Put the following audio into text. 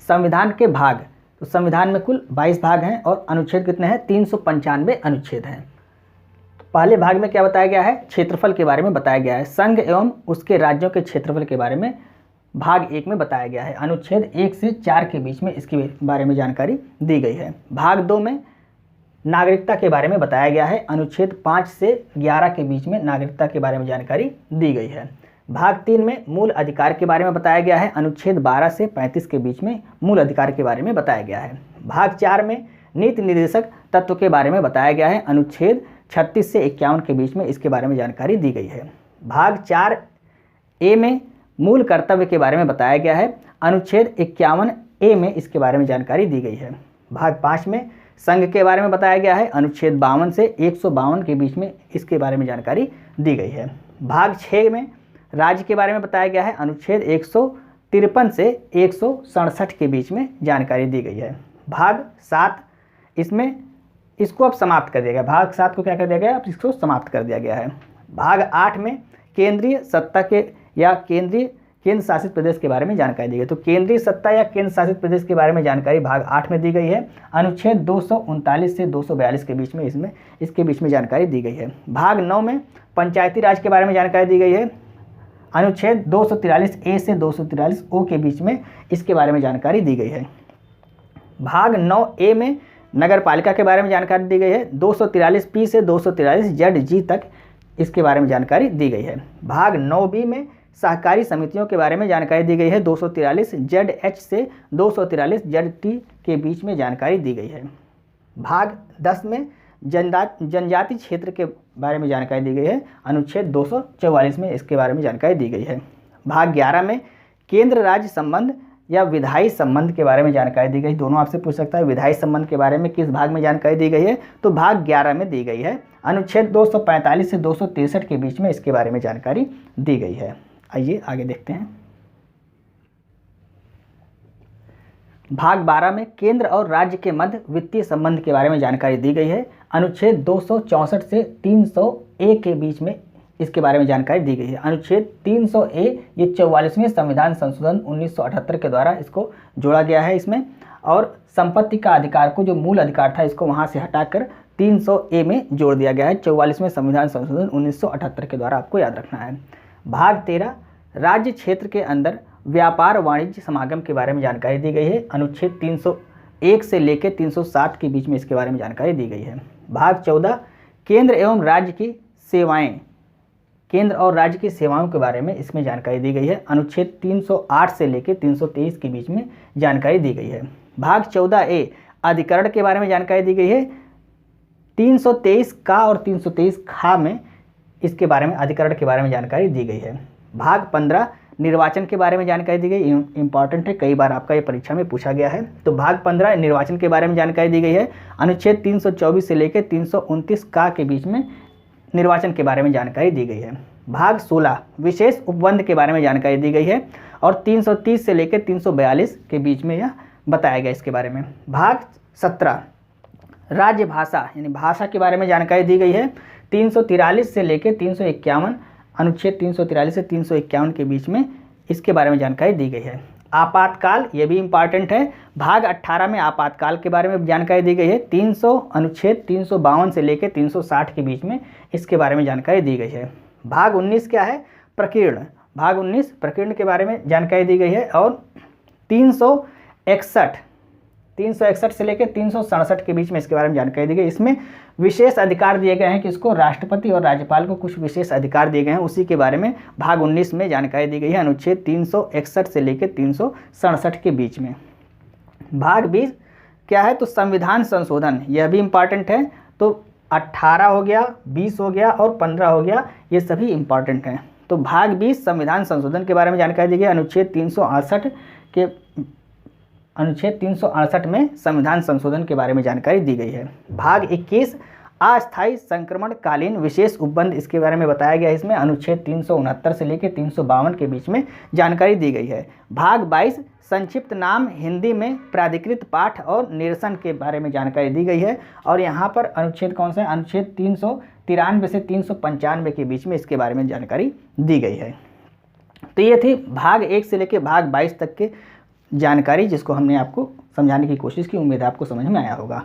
संविधान के भाग, तो संविधान में कुल 22 भाग हैं और अनुच्छेद कितने हैं? 395 अनुच्छेद हैं। पहले भाग में क्या बताया गया है? क्षेत्रफल के बारे में बताया गया है। संघ एवं उसके राज्यों के क्षेत्रफल के बारे में भाग 1 में बताया गया है। अनुच्छेद 1 से 4 के बीच में इसके बारे में जानकारी दी गई है। भाग 2 में नागरिकता के बारे में बताया गया है। अनुच्छेद 5 से 11 के बीच में नागरिकता के बारे में जानकारी दी गई है। भाग 3 में मूल अधिकार के बारे में बताया गया है। अनुच्छेद 12 से 35 के बीच में मूल अधिकार के बारे में बताया गया है। भाग 4 में नीति निर्देशक तत्व के बारे में बताया गया है। अनुच्छेद 36 से 51 के बीच में इसके बारे में जानकारी दी गई है। भाग 4A में मूल कर्तव्य के बारे में बताया गया है। अनुच्छेद 51A में इसके बारे में जानकारी दी गई है। भाग 5 में संघ के बारे में बताया गया है। अनुच्छेद 52 से 152 के बीच में इसके बारे में जानकारी दी गई है। भाग 6 में राज्य के बारे में बताया गया है। अनुच्छेद 153 से 167 के बीच में जानकारी दी गई है। भाग 7 इसको अब समाप्त कर दिया गया। भाग 7 को क्या कर दिया गया? अब इसको समाप्त कर दिया गया है। भाग 8 में केंद्रीय सत्ता के या केंद्र शासित प्रदेश के बारे में जानकारी दी गई। तो केंद्रीय सत्ता या केंद्र शासित प्रदेश के बारे में जानकारी भाग 8 में दी गई है। अनुच्छेद 239 से 242 के बीच में इसके बीच में जानकारी दी गई है। भाग 9 में पंचायती राज के बारे में जानकारी दी गई है। अनुच्छेद 243A से 243O के बीच में इसके बारे में जानकारी दी गई है। भाग 9A में नगर पालिका के बारे में जानकारी दी गई है। 243P से 243ZG तक इसके बारे में जानकारी दी गई है। भाग 9B में सहकारी समितियों के बारे में जानकारी दी गई है। 243ZH से 243ZT के बीच में जानकारी दी गई है। भाग 10 में जनजाति क्षेत्र के बारे में जानकारी दी गई है। अनुच्छेद 244 में इसके बारे में जानकारी दी गई है। भाग 11 में केंद्र राज्य संबंध या विधायी संबंध के बारे में जानकारी दी गई। दोनों आपसे पूछ सकता है विधायी संबंध के बारे में किस भाग में जानकारी दी गई है? तो भाग 11 में दी गई है। अनुच्छेद 245 से 263 के बीच में इसके बारे में जानकारी दी गई है। आइए आगे देखते हैं। भाग 12 में केंद्र और राज्य के मध्य वित्तीय संबंध के बारे में जानकारी दी गई है। अनुच्छेद 264 से 300A के बीच में इसके बारे में जानकारी दी गई है। अनुच्छेद 300A ये 44वें संविधान संशोधन 1978 के द्वारा इसको जोड़ा गया है इसमें, और संपत्ति का अधिकार को जो मूल अधिकार था इसको वहाँ से हटाकर 300A में जोड़ दिया गया है। 44वें संविधान संशोधन 1978 के द्वारा आपको याद रखना है। भाग 13 राज्य क्षेत्र के अंदर व्यापार वाणिज्य समागम के बारे में जानकारी दी गई है। अनुच्छेद 301 से लेकर 307 के बीच में इसके बारे में जानकारी दी गई है। भाग 14 केंद्र एवं राज्य की सेवाएं, केंद्र और राज्य की सेवाओं के बारे में इसमें जानकारी दी गई है। अनुच्छेद 308 से लेकर 323 के बीच में जानकारी दी गई है। भाग 14A अधिकरण के बारे में जानकारी दी गई है। 323 का और 323 खा में इसके बारे में अधिकरण के बारे में जानकारी दी गई है। भाग 15 निर्वाचन के बारे में जानकारी दी गई। इंपॉर्टेंट है, कई बार आपका ये परीक्षा में पूछा गया है। तो भाग 15 निर्वाचन के बारे में जानकारी दी गई है। अनुच्छेद 324 से लेकर 329 का के बीच में निर्वाचन के बारे में जानकारी दी गई है। भाग 16 विशेष उपबंध के बारे में जानकारी दी गई है और 330 से लेकर 342 के बीच में यह बताया गया इसके बारे में। भाग 17 राज्य भाषा यानी भाषा के बारे में जानकारी दी गई है। 343 से लेकर 351 अनुच्छेद 343 से 351 के बीच में इसके बारे में जानकारी दी गई है। आपातकाल ये भी इम्पॉर्टेंट है। भाग 18 में आपातकाल के बारे में जानकारी दी गई है। 300 अनुच्छेद 352 से लेकर 360 के बीच में इसके बारे में जानकारी दी गई है। भाग 19 क्या है? प्रकीर्ण। भाग 19 प्रकीर्ण के बारे में जानकारी दी गई है और 361 से लेकर 367 के बीच में इसके बारे में जानकारी दी गई। इसमें विशेष अधिकार दिए गए हैं कि इसको राष्ट्रपति और राज्यपाल को कुछ विशेष अधिकार दिए गए हैं, उसी के बारे में भाग 19 में जानकारी दी गई है। अनुच्छेद 361 से लेकर 367 के बीच में। भाग 20 क्या है? तो संविधान संशोधन, यह भी इम्पॉर्टेंट है। तो 18 हो गया, 20 हो गया और 15 हो गया, ये सभी इम्पॉर्टेंट हैं। तो भाग 20 संविधान संशोधन के बारे में जानकारी दी गई। अनुच्छेद 368 में संविधान संशोधन के बारे में जानकारी दी गई है। भाग 21 अस्थायी संक्रमणकालीन विशेष उपबंध, इसके बारे में बताया गया है। इसमें अनुच्छेद 369 से लेकर 352 के बीच में जानकारी दी गई है। भाग 22 संक्षिप्त नाम हिंदी में प्राधिकृत पाठ और निरसन के बारे में जानकारी दी गई है। और यहाँ पर अनुच्छेद कौन सा है? अनुच्छेद 393 से 395 के बीच में इसके बारे में जानकारी दी गई है। तो ये थी भाग 1 से लेकर भाग 22 तक के जानकारी जिसको हमने आपको समझाने की कोशिश की। उम्मीद है आपको समझ में आया होगा।